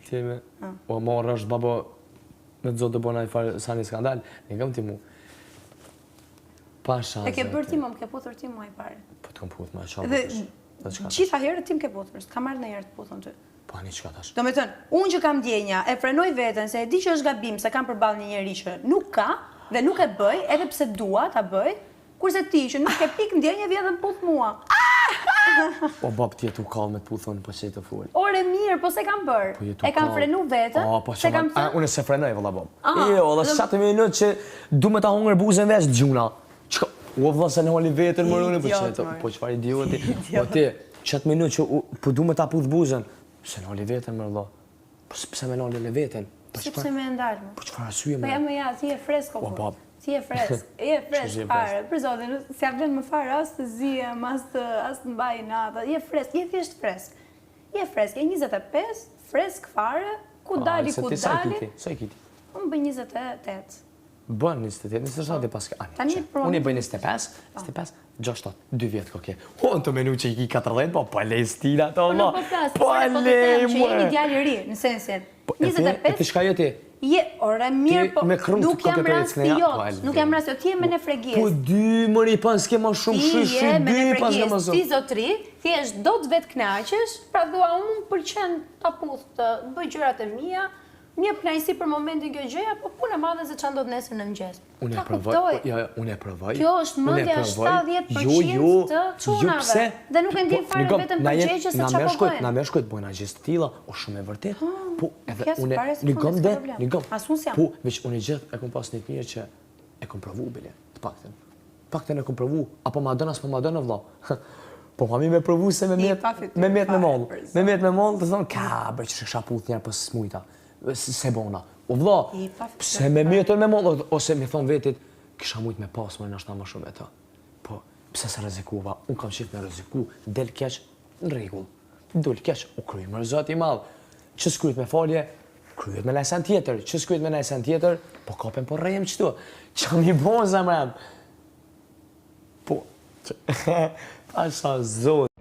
Tjeme, o marrë është babo me të zotë të bona i farë sa një skandal, një kam ti mu. Pa shansë. E ke bërë ti më ke puthur ti më i pare. Po të kam puth më e qatë. Dhe gjitha herët ti më ke puthur, s'ka marrë në herë të puthun ty. Po një qka tash. Do me thënë, unë që kam djenja, e frenoj veten se e di që është gabim, se kam përballë një njeri që nuk ka dhe nuk e bëj, edhe pse dua ta bëj, kurse ti që nuk e pik ndjenja vjen dhe më puth mua. O bab ti jetu kallë me të puthon po që i të full. Ore mirë, po se kam bërë. E kam frenu vetën, se kam thënë. Unë se frenoj valla bab. Jo, dhe 7 minutë që du me ta hungër buzën veç gjuna. O vëlla se në holi vetën më rune, po qëfar idioti. Po ti, 7 minutë që po du me ta puth buzën, se në holi vetën më rëllo. Po pëse me në holi vetën? Si pëse me ndalë më? Po qëfar asyje më? Po jam e ja, ti e fresk o po. Ti e fresk, fare. Për zotin, si a vlen më fare, as të zijem, as të mbaj nata. Je fresk, je thjesht fresk. Je fresk, je 25, fresk fare, ku dali, ku dali. Sa i kiti? Unë bëj 28. Bën 28, 27 dhe pas ka. Unë i bëj 25, 6, 2 vjetë koke. O, në të menu që i ki 40, po lej stila të Allah. Po lej, që jemi djali ri, në sensin. 25. E ti shka jeti? Ore, mirë, po nuk jam rasti jot, nuk jam rasti jot, ti e me në fregjes. Po dy mëri pas s'ke ma shumë shishi, Ti e me në dy pas nga ma fregjes, ti zotri, thjesht do të vetë knaqesh, pra thua, unë pëlqen ta puth të bëj gjërat e mia, një knajsi për momentin kjo gjëja, po punë e madhe se çan do të nesër në mëngjes. Unë e provoj. Kjo është mendja 70% të çunave. Dhe nuk e ndjen fare vetëm përgjegjës se çfarë po bëjnë. Na më shkojt bojna gjë të tilla, o shumë e vërtet. Po edhe unë një gom. Po veç unë gjithë e kam pas një mirë që e kam provu bile, të paktën. Paktën e kam provu, apo ma dën as po ma dën vëlla. Po ma mi me provu se me met me moll. Me met me moll, të thonë ka bëj që shaputh njëherë pas smujta. Se bona. O vëlla, pse me metën me mollë, ose me thonë vetit, kisha mujt me pas më nështë më shumë e ta. Po, pse se rezikuva, unë kam qit me reziku, del keq në regull. Dul keq, u kryj më rëzat i madhë. Që s'kryjt me falje, kryjt me lajsen tjetër. Që s'kryjt me lajsen tjetër, po kapen po rejem qëtu. Që mi bon zemrem. Po, pasha zot.